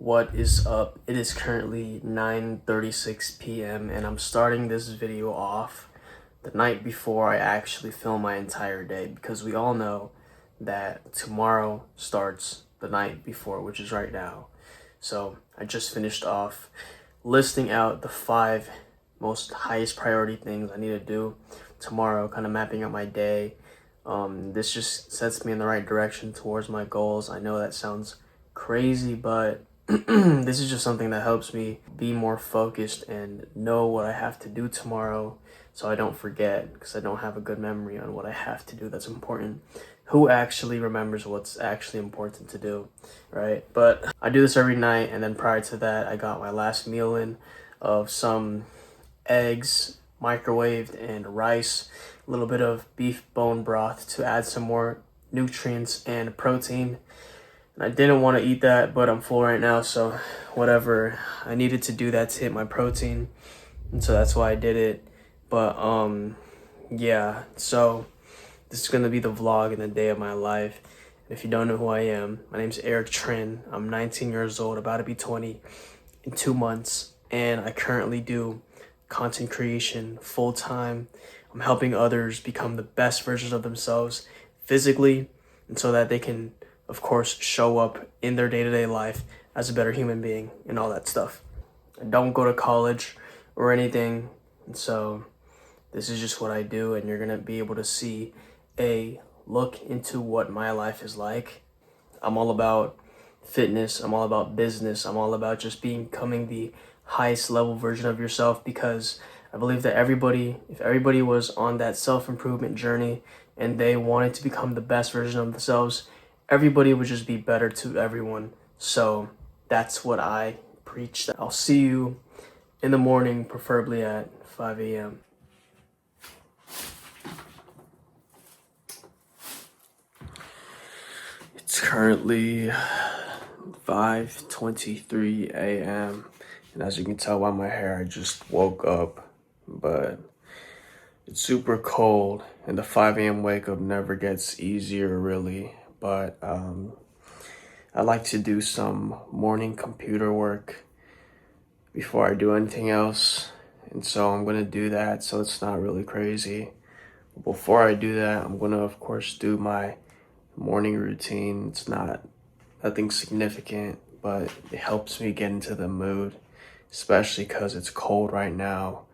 What is up? It is currently 9:36 p.m. and I'm starting this video off the night before I actually film my entire day, because we all know that tomorrow starts the night before, which is right now. So I just finished off listing out the 5 most highest priority things I need to do tomorrow, kind of mapping out my day. This just sets me in the right direction towards my goals. I know that sounds crazy, but this is just something that helps me be more focused and know what I have to do tomorrow, so I don't forget, because I don't have a good memory on what I have to do that's important. Who actually remembers what's actually important to do, right? But I do this every night, and then prior to that, I got my last meal in of some eggs, microwaved, and rice, a little bit of beef bone broth to add some more nutrients and protein. And I didn't want to eat that, but I'm full right now, so whatever. I needed to do that to hit my protein, and so that's why I did it. But yeah, so this is gonna be the vlog in the day of my life. If you don't know who I am, my name's Eric Trin. I'm 19 years old, about to be 20 in 2 months, and I currently do content creation full time. I'm helping others become the best versions of themselves physically, and so that they can, of course, show up in their day-to-day life as a better human being and all that stuff. I don't go to college or anything, and so this is just what I do, and you're gonna be able to see a look into what my life is like. I'm all about fitness, I'm all about business, I'm all about just becoming the highest level version of yourself, because I believe that if everybody was on that self-improvement journey and they wanted to become the best version of themselves, everybody would just be better to everyone. So that's what I preach. I'll see you in the morning, preferably at 5 a.m. It's currently 5:23 a.m. and as you can tell by my hair, I just woke up, but it's super cold and the 5 a.m. wake up never gets easier really. But I like to do some morning computer work before I do anything else, and so I'm gonna do that, so it's not really crazy. Before I do that, I'm gonna of course do my morning routine. It's nothing significant, but it helps me get into the mood, especially because it's cold right now.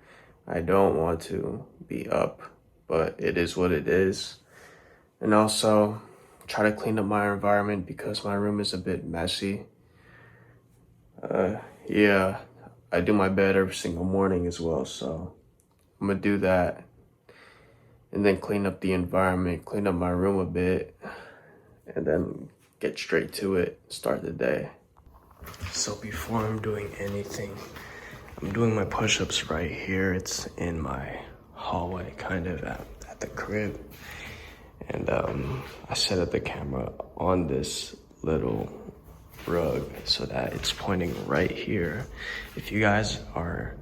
I don't want to be up, but it is what it is. And also try to clean up my environment because my room is a bit messy. Yeah, I do my bed every single morning as well, so I'm gonna do that and then clean up the environment, clean up my room a bit, and then get straight to it, start the day. So before I'm doing anything, I'm doing my push-ups right here. It's in my hallway, kind of at the crib. And I set up the camera on this little rug so that it's pointing right here. If you guys are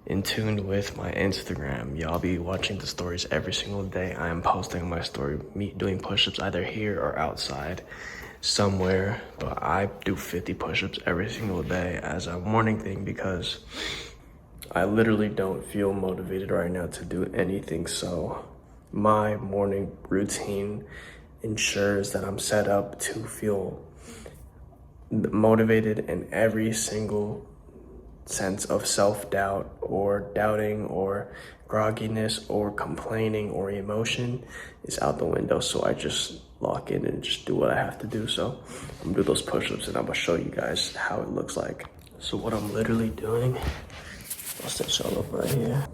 in tune with my Instagram, y'all be watching the stories every single day. I am posting my story, me doing push-ups either here or outside somewhere, but I do 50 push-ups every single day as a morning thing because I literally don't feel motivated right now to do anything. So my morning routine ensures that I'm set up to feel motivated in every single sense of self-doubt or doubting or grogginess or complaining or emotion is out the window. So I just lock in and just do what I have to do. So I'm gonna do those push-ups and I'm gonna show you guys how it looks like. So what I'm literally doing, I'll set y'all up right here.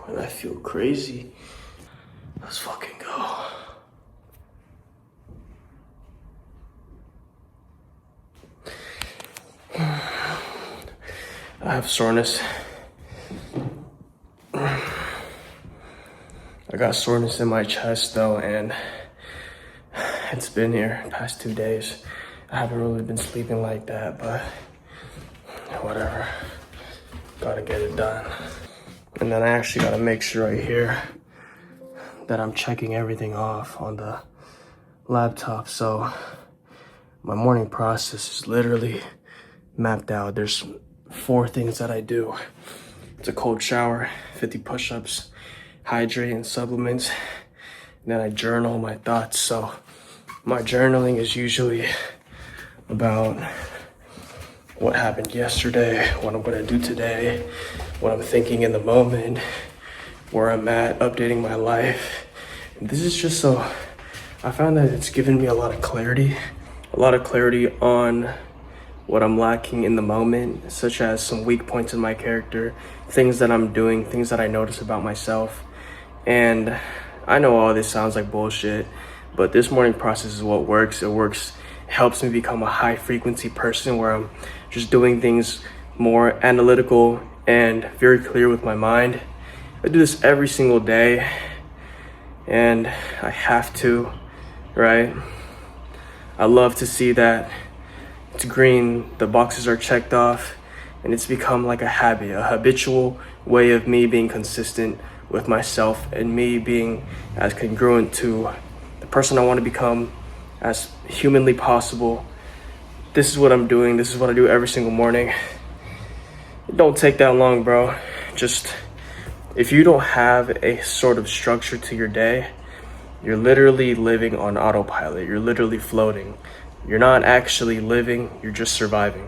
And I feel crazy. Let's fucking go. I have soreness. I got soreness in my chest though, and it's been here past 2 days. I haven't really been sleeping like that, but whatever. Gotta get it done. And then I actually gotta make sure right here that I'm checking everything off on the laptop. So my morning process is literally mapped out. There's 4 things that I do. It's a cold shower, 50 push-ups, hydrate and supplements, and then I journal my thoughts. So my journaling is usually about what happened yesterday, what I'm gonna do today, what I'm thinking in the moment, where I'm at, updating my life. And this is just so, I found that it's given me a lot of clarity on what I'm lacking in the moment, such as some weak points in my character, things that I'm doing, things that I notice about myself. And I know all this sounds like bullshit, but this morning process is what works. It helps me become a high frequency person where I'm just doing things more analytical and very clear with my mind. I do this every single day, and I have to, right? I love to see that it's green, the boxes are checked off, and it's become like a habit, a habitual way of me being consistent with myself and me being as congruent to the person I want to become as humanly possible. This is what I'm doing. This is what I do every single morning. It don't take that long, bro. Just, if you don't have a sort of structure to your day, you're literally living on autopilot. You're literally floating. You're not actually living, you're just surviving.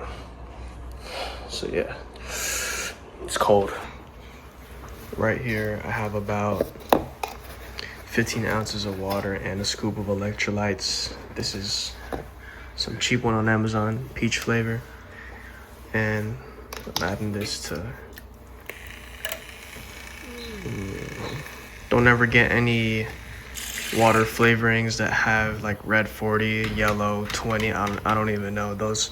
So yeah, it's cold. Right here, I have about 15 ounces of water and a scoop of electrolytes. This is some cheap one on Amazon, peach flavor. And I'm adding this to, don't ever get any water flavorings that have like red 40, yellow 20. I don't even know those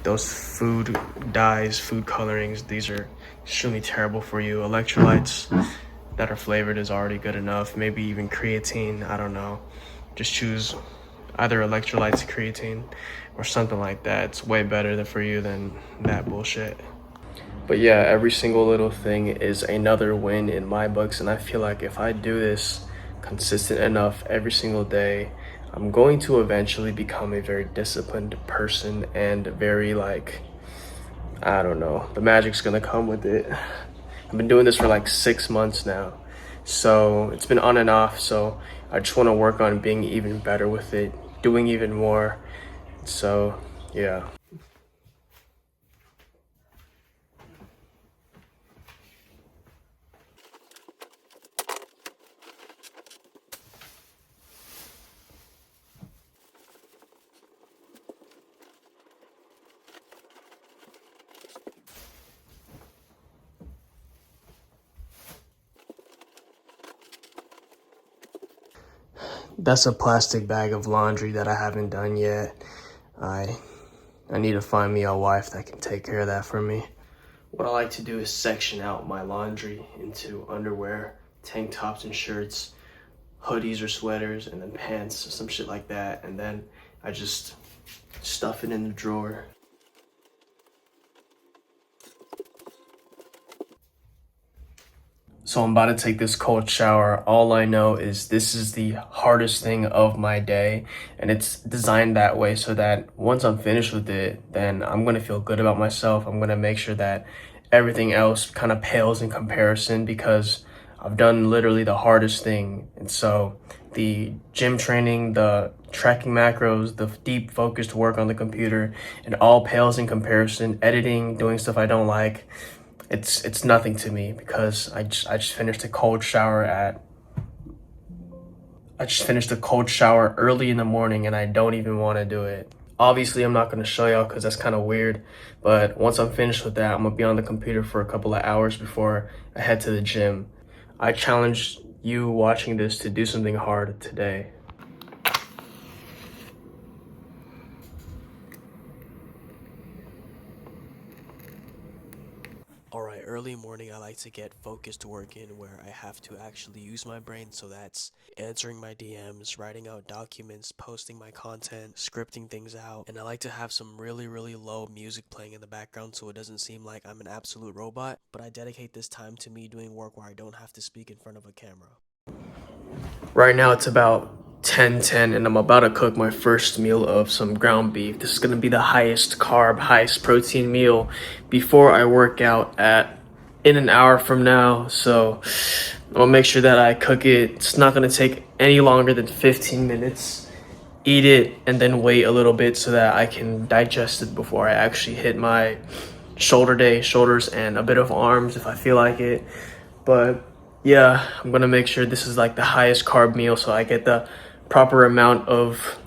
food dyes, food colorings. These are extremely terrible for you. Electrolytes that are flavored is already good enough. Maybe even creatine, I don't know. Just choose either electrolytes, creatine, or something like that. It's way better for you than that bullshit. But yeah, every single little thing is another win in my books, and I feel like if I do this consistent enough every single day, I'm going to eventually become a very disciplined person and very like, I don't know, the magic's gonna come with it. I've been doing this for like 6 months now, so it's been on and off. So I just want to work on being even better with it, doing even more. So yeah. That's a plastic bag of laundry that I haven't done yet. I need to find me a wife that can take care of that for me. What I like to do is section out my laundry into underwear, tank tops and shirts, hoodies or sweaters, and then pants, some shit like that. And then I just stuff it in the drawer. So I'm about to take this cold shower. All I know is this is the hardest thing of my day, and it's designed that way so that once I'm finished with it, then I'm gonna feel good about myself. I'm gonna make sure that everything else kind of pales in comparison because I've done literally the hardest thing. And so the gym training, the tracking macros, the deep focused work on the computer, it all pales in comparison. Editing, doing stuff I don't like, it's nothing to me because I just finished a cold shower early in the morning, and I don't even want to do it. Obviously, I'm not going to show y'all because that's kind of weird, but once I'm finished with that, I'm going to be on the computer for a couple of hours before I head to the gym. I challenge you watching this to do something hard today. Alright, early morning I like to get focused work in where I have to actually use my brain, so that's answering my DMs, writing out documents, posting my content, scripting things out, and I like to have some really low music playing in the background so it doesn't seem like I'm an absolute robot, but I dedicate this time to me doing work where I don't have to speak in front of a camera. Right now it's about 10:10 and I'm about to cook my first meal of some ground beef. This is gonna be the highest carb, highest protein meal before I work out in an hour from now. So I'll make sure that I cook it. It's not gonna take any longer than 15 minutes. Eat it and then wait a little bit so that I can digest it before I actually hit my shoulder day, shoulders and a bit of arms if I feel like it. But yeah, I'm gonna make sure this is like the highest carb meal so I get the proper amount of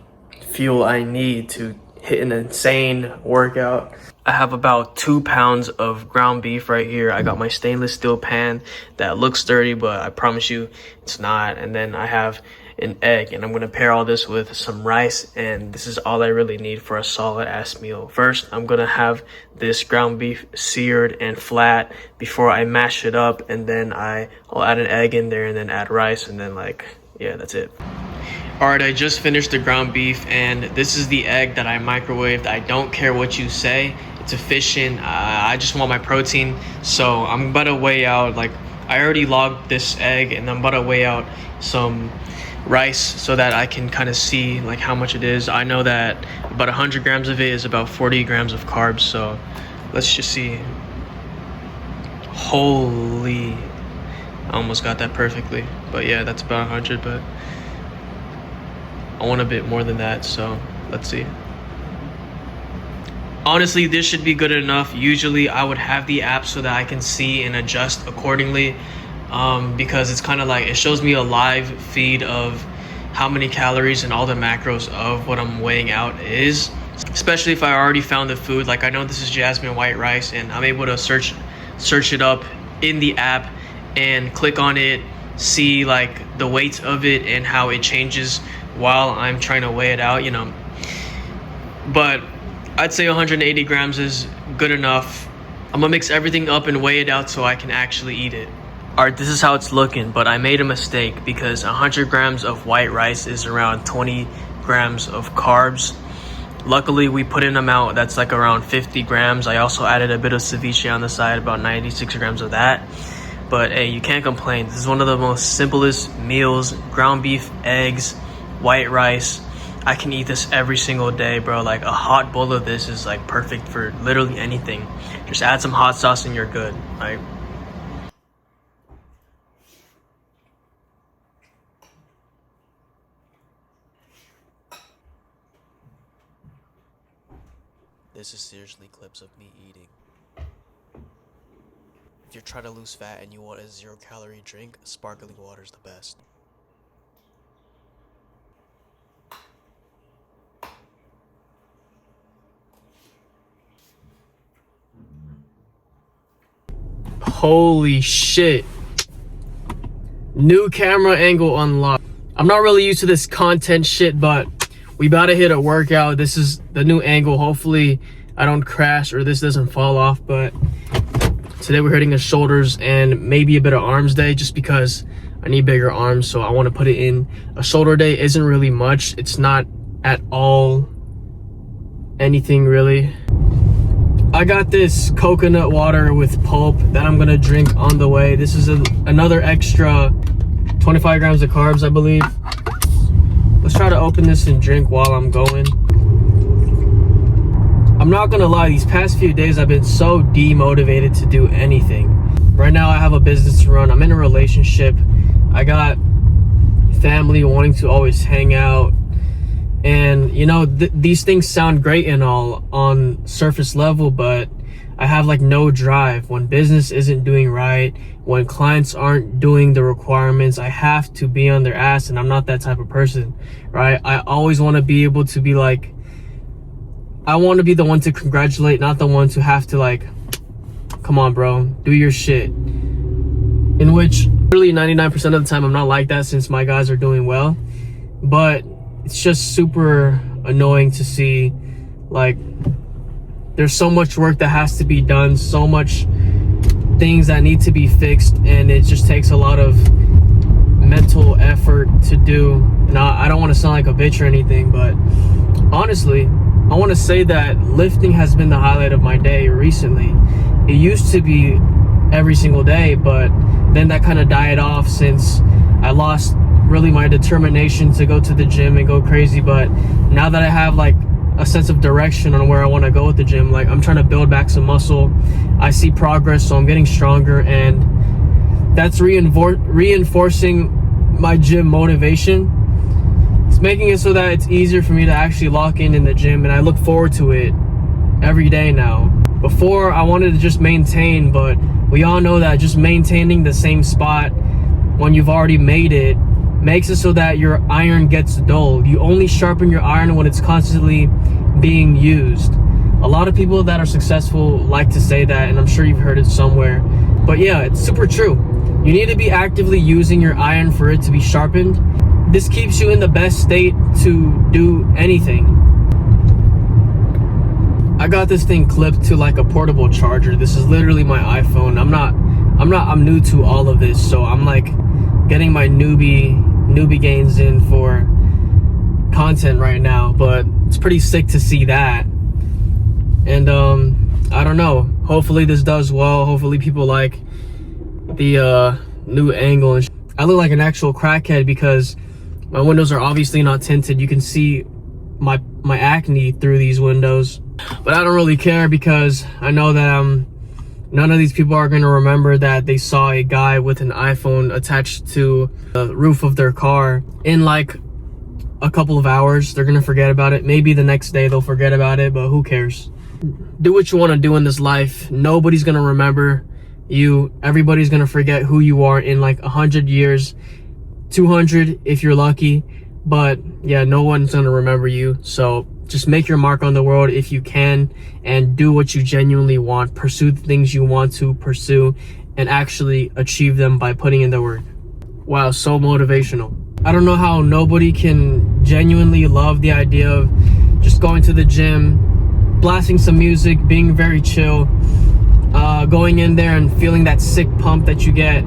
fuel I need to hit an insane workout. I have about 2 pounds of ground beef right here. I got my stainless steel pan that looks dirty, but I promise you it's not. And then I have an egg, and I'm gonna pair all this with some rice, and this is all I really need for a solid ass meal. First, I'm gonna have this ground beef seared and flat before I mash it up, and then I'll add an egg in there and then add rice, and then yeah, that's it. Alright, I just finished the ground beef, and this is the egg that I microwaved. I don't care what you say, it's efficient. I just want my protein, so I'm about to weigh out, I already logged this egg, and I'm about to weigh out some rice so that I can kind of see how much it is. I know that about 100 grams of it is about 40 grams of carbs, so let's just see. Holy, I almost got that perfectly, but yeah, that's about 100, but I want a bit more than that, so let's see. Honestly, this should be good enough. Usually I would have the app so that I can see and adjust accordingly, because it's kind of it shows me a live feed of how many calories and all the macros of what I'm weighing out is, especially if I already found the food. I know this is jasmine white rice, and I'm able to search it up in the app and click on it, see the weight of it and how it changes while I'm trying to weigh it out, but I'd say 180 grams is good enough. I'm gonna mix everything up and weigh it out so I can actually eat it. Alright, this is how it's looking, but I made a mistake because 100 grams of white rice is around 20 grams of carbs. Luckily, we put in an amount that's around 50 grams. I also added a bit of ceviche on the side, about 96 grams of that. But hey, you can't complain. This is one of the most simplest meals. Ground beef, eggs, white rice. I can eat this every single day, bro. A hot bowl of this is perfect for literally anything. Just add some hot sauce and you're good, right? This is seriously clips of me eating. If you're trying to lose fat and you want a 0-calorie drink, sparkling water is the best. Holy shit. New camera angle unlocked. I'm not really used to this content shit, but we about to hit a workout. This is the new angle. Hopefully I don't crash or this doesn't fall off, but today we're hitting the shoulders and maybe a bit of arms day just because I need bigger arms, so I want to put it in. A shoulder day isn't really much. It's not at all anything really. I got this coconut water with pulp that I'm gonna drink on the way. This is another extra 25 grams of carbs, I believe. Let's try to open this and drink while I'm going. I'm not gonna lie, these past few days I've been so demotivated to do anything. Right now I have a business to run. I'm in a relationship. I got family wanting to always hang out. And these things sound great and all on surface level, but I have no drive. When business isn't doing right, when clients aren't doing the requirements, I have to be on their ass, and I'm not that type of person, right? I always want to be able to be I want to be the one to congratulate, not the one to have to come on bro, do your shit. In which really 99% of the time I'm not like that, since my guys are doing well, but it's just super annoying to see there's so much work that has to be done, so much things that need to be fixed, and it just takes a lot of mental effort to do. And I don't want to sound like a bitch or anything, but honestly, I want to say that lifting has been the highlight of my day recently. It used to be every single day, but then that kind of died off since I lost really my determination to go to the gym and go crazy. But now that I have like a sense of direction on where I want to go with the gym, like I'm trying to build back some muscle, I see progress, so I'm getting stronger, and that's reinforcing my gym motivation. It's making it so that it's easier for me to actually lock in the gym, and I look forward to it every day now. Before, I wanted to just maintain, but we all know that just maintaining the same spot when you've already made it makes it so that your iron gets dull. You only sharpen your iron when it's constantly being used. A lot of people that are successful like to say that, and I'm sure you've heard it somewhere. But yeah, it's super true. You need to be actively using your iron for it to be sharpened. This keeps you in the best state to do anything. I got this thing clipped to like a portable charger. This is literally my iPhone. I'm new to all of this, so I'm like getting my newbie gains in for content right now, but it's pretty sick to see that. And I don't know, hopefully this does well. Hopefully people like the new angle. I look like an actual crackhead because my windows are obviously not tinted. You can see my acne through these windows, but I don't really care because I know that none of these people are going to remember that they saw a guy with an iPhone attached to the roof of their car in like a couple of hours. They're going to forget about it. Maybe the next day they'll forget about it, but who cares? Do what you want to do in this life. Nobody's going to remember you. Everybody's going to forget who you are in like 100 years, 200 if you're lucky. But yeah, no one's going to remember you. So just make your mark on the world if you can, and do what you genuinely want. Pursue the things you want to pursue and actually achieve them by putting in the work. Wow, so motivational. I don't know how nobody can genuinely love the idea of just going to the gym, blasting some music, being very chill, going in there and feeling that sick pump that you get.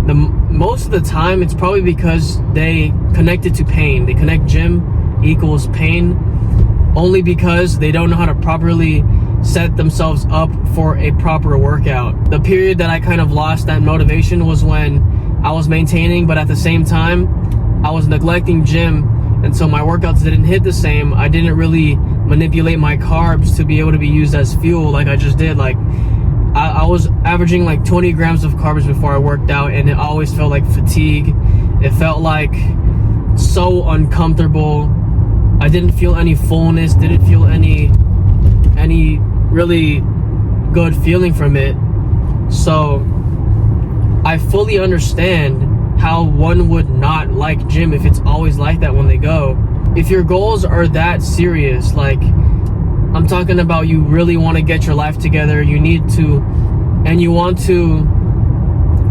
Most of the time, it's probably because they connect it to pain. They connect gym equals pain, only because they don't know how to properly set themselves up for a proper workout. The period that I kind of lost that motivation was when I was maintaining, but at the same time I was neglecting gym, and so my workouts didn't hit the same. I didn't really manipulate my carbs to be able to be used as fuel like I just did. Like I was averaging like 20 grams of carbs before I worked out, and it always felt like fatigue. It felt like so uncomfortable. I didn't feel any fullness, didn't feel any really good feeling from it. So I fully understand how one would not like gym if it's always like that when they go. If your goals are that serious, like I'm talking about, you really want to get your life together, you need to, and you want to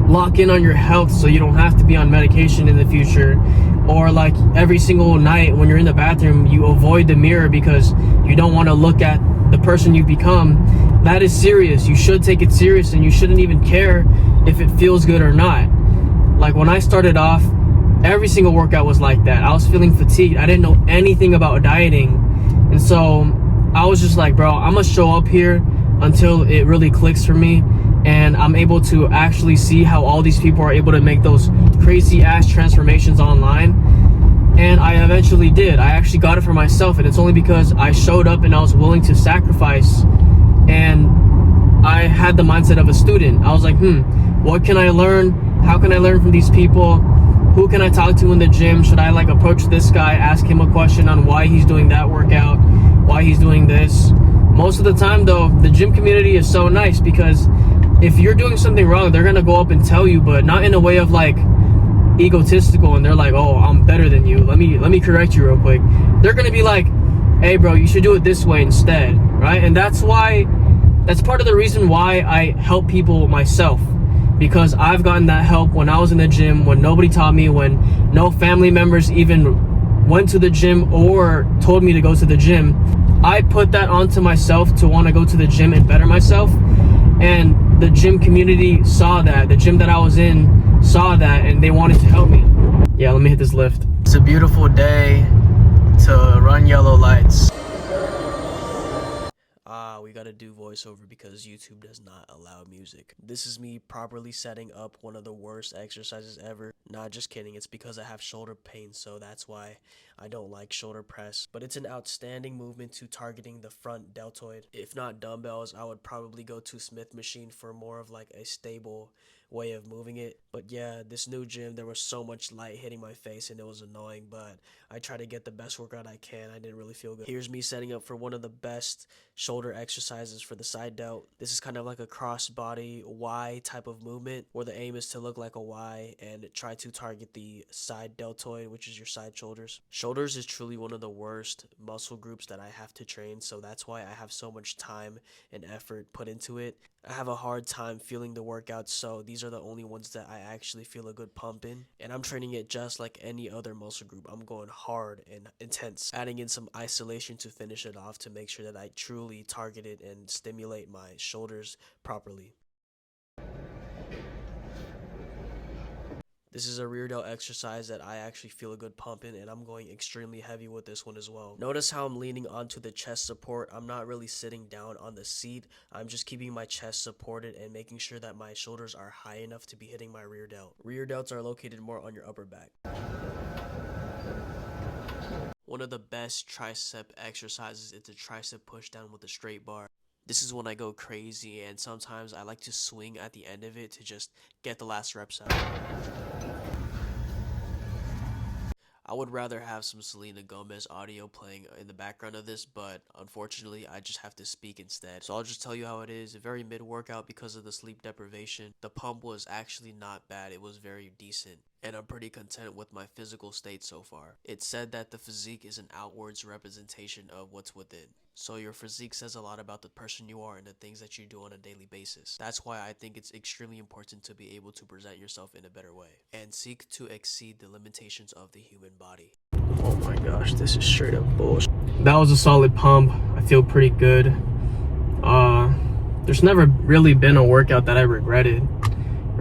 lock in on your health so you don't have to be on medication in the future, or like every single night when you're in the bathroom you avoid the mirror because you don't want to look at the person you've become, that is serious. You should take it serious, and you shouldn't even care if it feels good or not. Like when I started off, every single workout was like that. I was feeling fatigued. I didn't know anything about dieting, and so I was just like, bro, I'm gonna show up here until it really clicks for me and I'm able to actually see how all these people are able to make those crazy ass transformations online. And I eventually did. I actually got it for myself, and it's only because I showed up and I was willing to sacrifice, and I had the mindset of a student. I was like, what can I learn? How can I learn from these people? Who can I talk to in the gym? Should I like approach this guy, ask him a question on why he's doing that workout, why he's doing this? Most of the time though, the gym community is so nice, because if you're doing something wrong, they're gonna go up and tell you, but not in a way of like egotistical and they're like, oh, I'm better than you, let me correct you real quick. They're gonna be like, hey bro, you should do it this way instead, right? And that's part of the reason why I help people myself, because I've gotten that help when I was in the gym, when nobody taught me, when no family members even went to the gym or told me to go to the gym. I put that onto myself to want to go to the gym and better myself, And the gym community saw that. The gym that I was in saw that, and they wanted to help me. Yeah, let me hit this lift. It's a beautiful day to run yellow lights. We gotta do voiceover because YouTube does not allow music. This is me properly setting up one of the worst exercises ever. Nah, just kidding. It's because I have shoulder pain, so that's why I don't like shoulder press. But it's an outstanding movement to targeting the front deltoid. If not dumbbells, I would probably go to Smith machine for more of like a stable way of moving it. But yeah, this new gym, there was so much light hitting my face and it was annoying, but I try to get the best workout I can. I didn't really feel good. Here's me setting up for one of the best shoulder exercises for the side delt. This is kind of like a cross body Y type of movement where the aim is to look like a Y and try to target the side deltoid, which is your side shoulders. Shoulders is truly one of the worst muscle groups that I have to train, so that's why I have so much time and effort put into it. I have a hard time feeling the workouts, so these are the only ones that I actually feel a good pump in. And I'm training it just like any other muscle group. I'm going hard and intense, adding in some isolation to finish it off to make sure that I truly target it and stimulate my shoulders properly. This is a rear delt exercise that I actually feel a good pump in, and I'm going extremely heavy with this one as well. Notice how I'm leaning onto the chest support. I'm not really sitting down on the seat. I'm just keeping my chest supported and making sure that my shoulders are high enough to be hitting my rear delt. Rear delts are located more on your upper back. One of the best tricep exercises is the tricep push down with a straight bar. This is when I go crazy, and sometimes I like to swing at the end of it to just get the last reps out. I would rather have some Selena Gomez audio playing in the background of this, but unfortunately I just have to speak instead. So I'll just tell you how it is. Very mid-workout because of the sleep deprivation. The pump was actually not bad. It was very decent, and I'm pretty content with my physical state so far. It's said that the physique is an outwards representation of what's within. So your physique says a lot about the person you are and the things that you do on a daily basis. That's why I think it's extremely important to be able to present yourself in a better way and seek to exceed the limitations of the human body. Oh my gosh, this is straight up bullshit. That was a solid pump. I feel pretty good. There's never really been a workout that I regretted.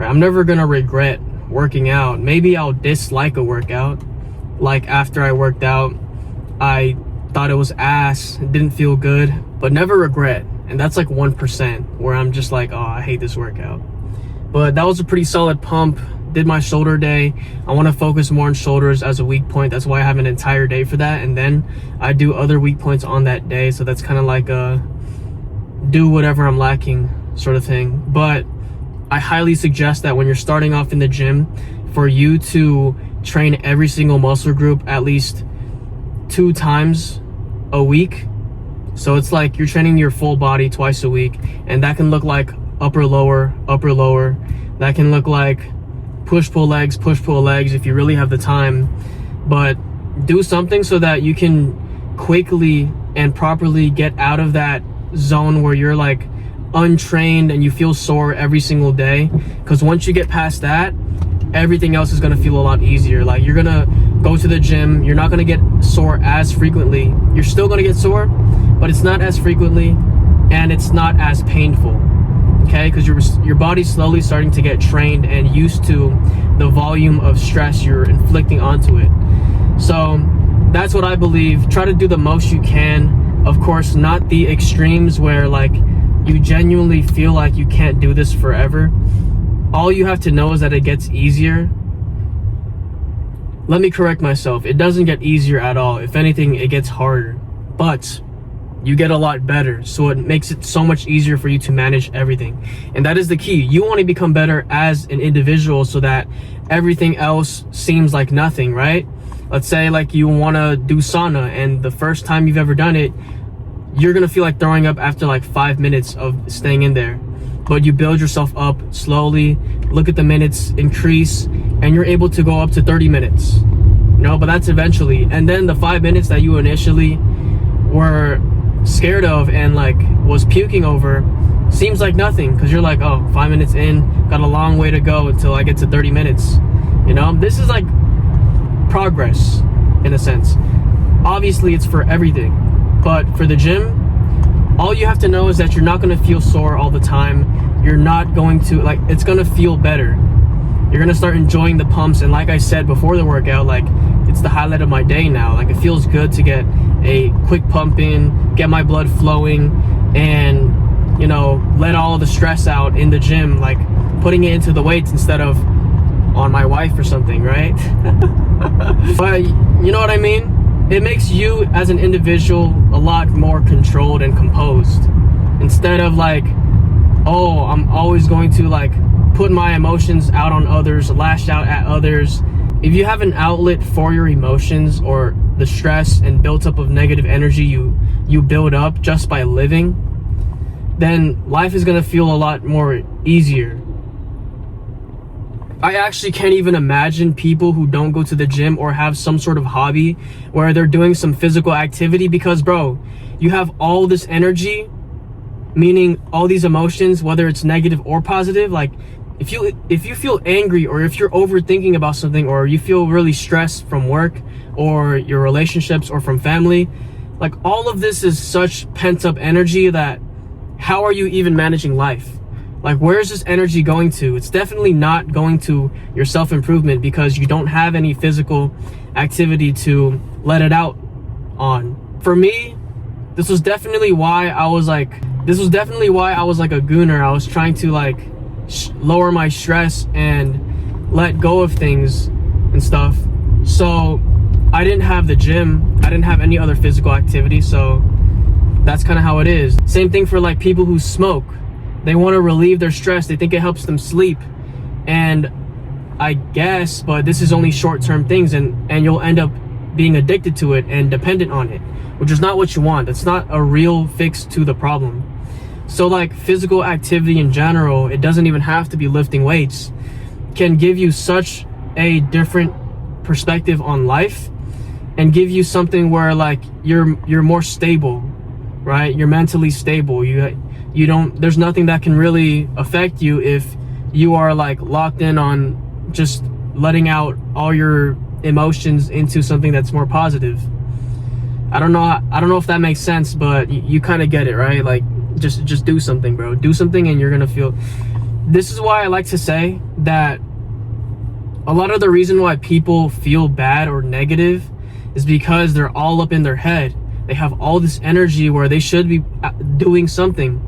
I'm never gonna regret working out. Maybe I'll dislike a workout. Like after I worked out, I thought it was ass, it didn't feel good, but never regret. And that's like 1% where I'm just like, oh, I hate this workout. But that was a pretty solid pump. Did my shoulder day. I want to focus more on shoulders as a weak point. That's why I have an entire day for that, and then I do other weak points on that day. So that's kind of like a do whatever I'm lacking sort of thing. But I highly suggest that when you're starting off in the gym, for you to train every single muscle group at least 2 times a week. So it's like you're training your full body twice a week, and that can look like upper lower. That can look like push pull legs if you really have the time. But do something so that you can quickly and properly get out of that zone where you're like untrained and you feel sore every single day, because once you get past that, everything else is going to feel a lot easier. Like you're going to go to the gym, you're not going to get sore as frequently. You're still going to get sore, but it's not as frequently and it's not as painful. Okay, because your body's slowly starting to get trained and used to the volume of stress you're inflicting onto it. So that's what I believe. Try to do the most you can. Of course, not the extremes where like you genuinely feel like you can't do this forever. All you have to know is that it gets easier. Let me correct myself. It doesn't get easier at all. If anything, it gets harder. But you get a lot better, so it makes it so much easier for you to manage everything. And that is the key. You want to become better as an individual so that everything else seems like nothing, right? Let's say like you want to do sauna, and the first time you've ever done it, you're gonna feel like throwing up after like 5 minutes of staying in there. But you build yourself up slowly, look at the minutes increase, and you're able to go up to 30 minutes. But that's eventually. And then the 5 minutes that you initially were scared of and like was puking over seems like nothing, because you're like, oh, 5 minutes in, got a long way to go until I get to 30 minutes. This is like progress in a sense. Obviously it's for everything, but for the gym, all you have to know is that you're not going to feel sore all the time. you're not going to, like, it's gonna feel better. You're gonna start enjoying the pumps, and like I said before the workout, like, it's the highlight of my day now. Like, it feels good to get a quick pump in, get my blood flowing, and, you know, let all of the stress out in the gym, like putting it into the weights instead of on my wife or something, right? But you know what I mean? It makes you as an individual a lot more controlled and composed, instead of like, oh, I'm always going to like put my emotions out on others, lash out at others. If you have an outlet for your emotions or the stress and built up of negative energy you build up just by living, then life is gonna feel a lot more easier. I actually can't even imagine people who don't go to the gym or have some sort of hobby where they're doing some physical activity, because bro, you have all this energy, meaning all these emotions, whether it's negative or positive. Like, if you feel angry, or if you're overthinking about something, or you feel really stressed from work or your relationships or from family, like, all of this is such pent up energy that how are you even managing life? Like, where's this energy going to? It's definitely not going to your self-improvement, because you don't have any physical activity to let it out on. For me, this was definitely why I was like a gooner. I was trying to like lower my stress and let go of things and stuff. So I didn't have the gym. I didn't have any other physical activity. So that's kind of how it is. Same thing for like people who smoke. They want to relieve their stress. They think it helps them sleep. And I guess, but this is only short-term things, and you'll end up being addicted to it and dependent on it, which is not what you want. That's not a real fix to the problem. So like, physical activity in general, it doesn't even have to be lifting weights, can give you such a different perspective on life and give you something where like you're more stable, right? You're mentally stable. You don't, there's nothing that can really affect you if you are like locked in on just letting out all your emotions into something that's more positive. I don't know if that makes sense, but you kind of get it, right? Like, just do something, bro. Do something and you're gonna feel. This is why I like to say that a lot of the reason why people feel bad or negative is because they're all up in their head. They have all this energy where they should be doing something.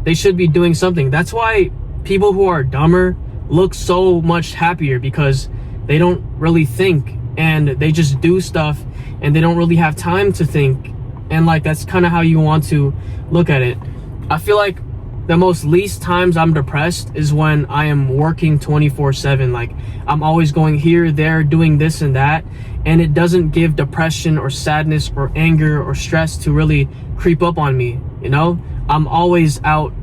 They should be doing something. That's why people who are dumber look so much happier, because they don't really think and they just do stuff and they don't really have time to think. And like, that's kind of how you want to look at it. I feel like the most least times I'm depressed is when I am working 24/7. Like, I'm always going here, there, doing this and that, and it doesn't give depression or sadness or anger or stress to really creep up on me, you know? I'm always out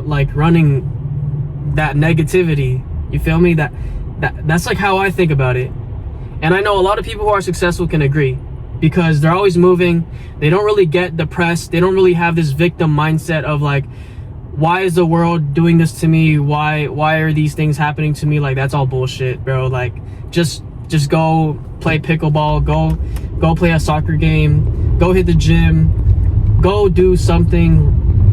like running that negativity. You feel me? That's like how I think about it. And I know a lot of people who are successful can agree, because they're always moving. They don't really get depressed. They don't really have this victim mindset of like, why is the world doing this to me? Why are these things happening to me? Like, that's all bullshit, bro. Like, just go play pickleball, go play a soccer game, go hit the gym, go do something,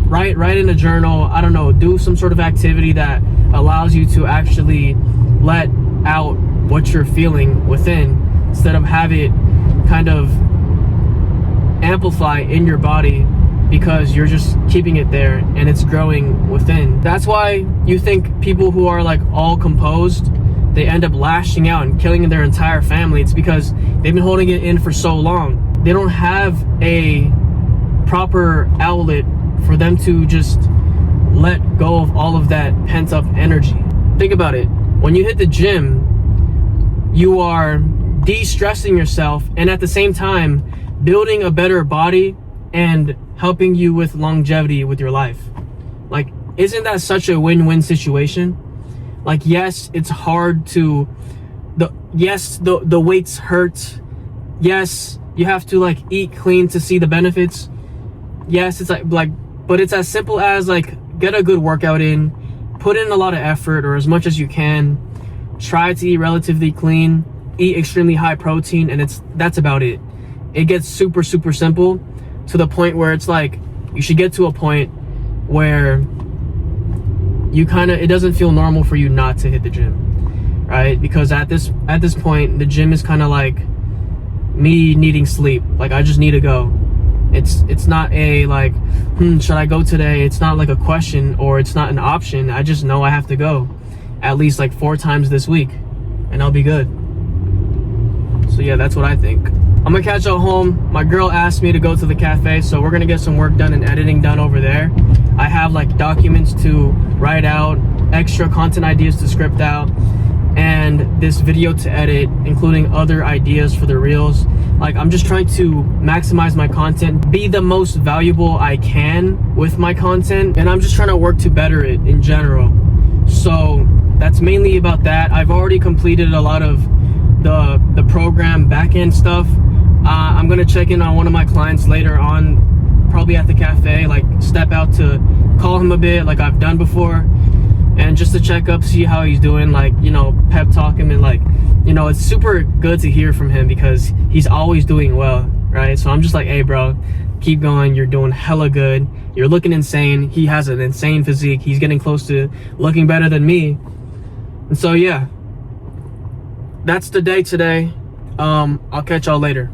write in a journal. I don't know, do some sort of activity that allows you to actually let out what you're feeling within, instead of have it kind of amplify in your body, because you're just keeping it there and it's growing within. That's why you think people who are like all composed, they end up lashing out and killing their entire family. It's because they've been holding it in for so long. They don't have a proper outlet for them to just let go of all of that pent up energy. Think about it. When you hit the gym, you are de-stressing yourself, and at the same time building a better body and helping you with longevity with your life. Like, isn't that such a win-win situation? Like, yes, it's hard to, the weights hurt. Yes, you have to like eat clean to see the benefits. Yes, it's like, but it's as simple as like, get a good workout in, put in a lot of effort, or as much as you can, try to eat relatively clean, eat extremely high protein, and that's about it. It gets super simple, to the point where it's like, you should get to a point where it doesn't feel normal for you not to hit the gym, right? Because at this point, the gym is kind of like me needing sleep. Like, I just need to go. It's not a like, should I go today? It's not like a question, or it's not an option. I just know I have to go at least like 4 times this week, and I'll be good. So yeah, that's what I think. I'm gonna catch up home. My girl asked me to go to the cafe, so we're gonna get some work done and editing done over there. I have like documents to write out, extra content ideas to script out, and this video to edit, including other ideas for the reels. Like, I'm just trying to maximize my content, be the most valuable I can with my content, and I'm just trying to work to better it in general. So that's mainly about that. I've already completed a lot of the program backend stuff. I'm gonna check in on one of my clients later on, probably at the cafe, like step out to call him a bit like I've done before, and just to check up, see how he's doing, like, you know, pep talk him, and like, you know, it's super good to hear from him because he's always doing well, right? So I'm just like, hey bro, keep going, you're doing hella good, you're looking insane. He has an insane physique, he's getting close to looking better than me. And so yeah, that's the day today. I'll catch y'all later.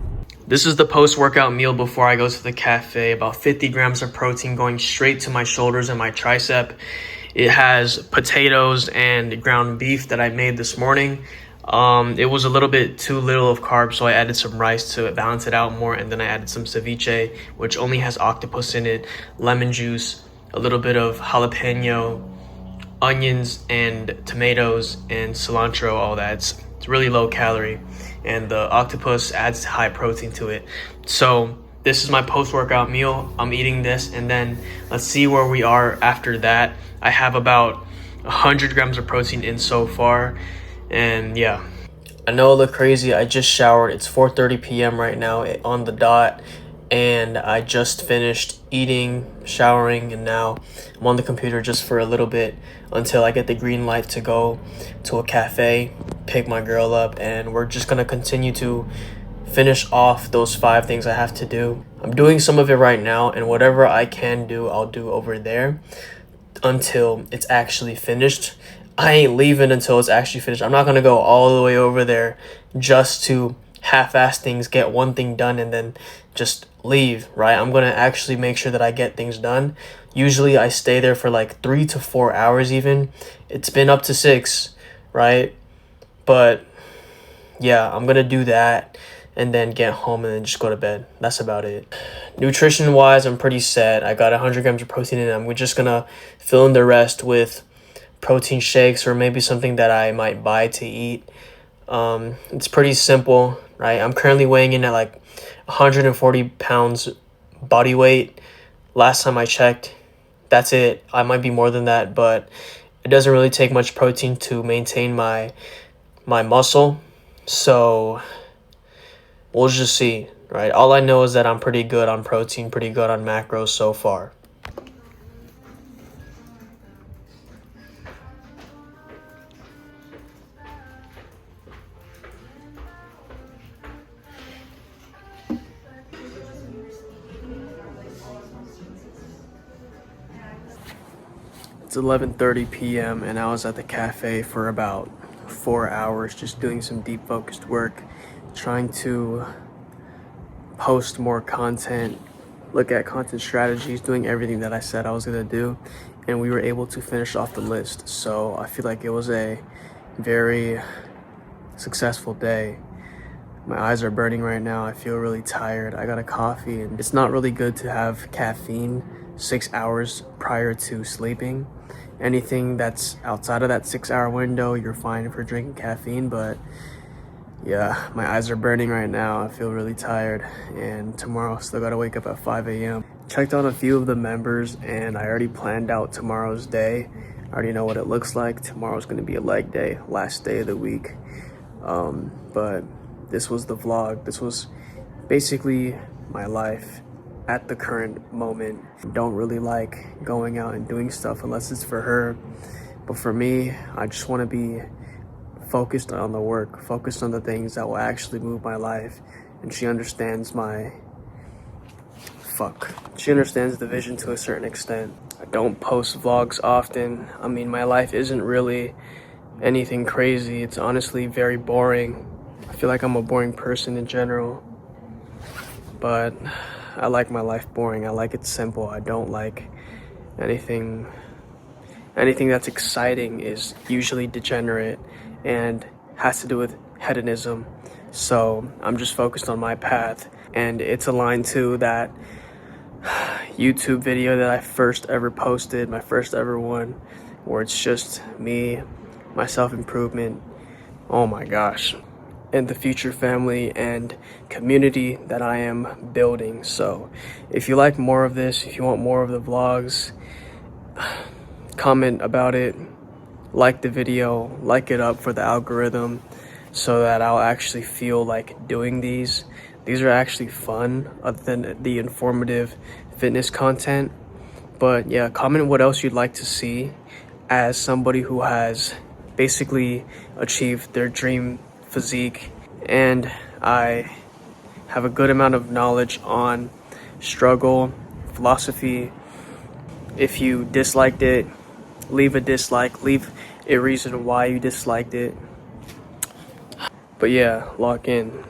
This is the post-workout meal before I go to the cafe. About 50 grams of protein going straight to my shoulders and my tricep. It has potatoes and ground beef that I made this morning. It was a little bit too little of carbs, so I added some rice to balance it out more, and then I added some ceviche, which only has octopus in it, lemon juice, a little bit of jalapeno, onions and tomatoes and cilantro, all that. It's really low calorie, and the octopus adds high protein to it. So this is my post-workout meal. I'm eating this, and then let's see where we are after that. I have about 100 grams of protein in so far, and yeah. I know I look crazy. I just showered. It's 4:30 p.m. right now on the dot, and I just finished eating, showering, and now I'm on the computer just for a little bit until I get the green light to go to a cafe, pick my girl up, and we're just gonna continue to finish off those 5 things I have to do. I'm doing some of it right now, and whatever I can do, I'll do over there until it's actually finished. I ain't leaving until it's actually finished. I'm not gonna go all the way over there just to half-ass things, get one thing done, and then just leave, right? I'm gonna actually make sure that I get things done. Usually I stay there for like 3 to 4 hours even. It's been up to 6, right? But yeah, I'm gonna do that and then get home and then just go to bed. That's about it. Nutrition wise, I'm pretty set. I got 100 grams of protein in. I'm just gonna fill in the rest with protein shakes or maybe something that I might buy to eat. It's pretty simple, right? I'm currently weighing in at like 140 pounds body weight. Last time I checked, that's it. I might be more than that, but it doesn't really take much protein to maintain my muscle. So we'll just see, right? All I know is that I'm pretty good on protein, pretty good on macros so far. It's 11:30 p.m. and I was at the cafe for about 4 hours just doing some deep focused work, trying to post more content, look at content strategies, doing everything that I said I was gonna do, and we were able to finish off the list. So I feel like it was a very successful day. My eyes are burning right now. I feel really tired. I got a coffee, and it's not really good to have caffeine 6 hours prior to sleeping. Anything that's outside of that 6-hour window, you're fine for drinking caffeine, but yeah, my eyes are burning right now. I feel really tired, and tomorrow I still gotta wake up at 5 a.m. Checked on a few of the members, and I already planned out tomorrow's day. I already know what it looks like. Tomorrow's gonna be a leg day, last day of the week. But this was the vlog. This was basically my life at the current moment. Don't really like going out and doing stuff unless it's for her, but for me, I just want to be focused on the work, focused on the things that will actually move my life. And she understands she understands the vision to a certain extent. I don't post vlogs often. I mean, my life isn't really anything crazy. It's honestly very boring. I feel like I'm a boring person in general, but I like my life boring. I like it simple. I don't like anything that's exciting is usually degenerate and has to do with hedonism. So I'm just focused on my path, and it's aligned to that YouTube video that I first ever posted, my first ever one, where it's just me, my self-improvement, oh my gosh, and the future family and community that I am building. So if you like more of this, if you want more of the vlogs, comment about it, like the video, like it up for the algorithm so that I'll actually feel like doing these. These are actually fun other than the informative fitness content. But yeah, comment what else you'd like to see as somebody who has basically achieved their dream physique, and I have a good amount of knowledge on struggle, philosophy. If you disliked it, leave a dislike, leave a reason why you disliked it. But yeah, lock in.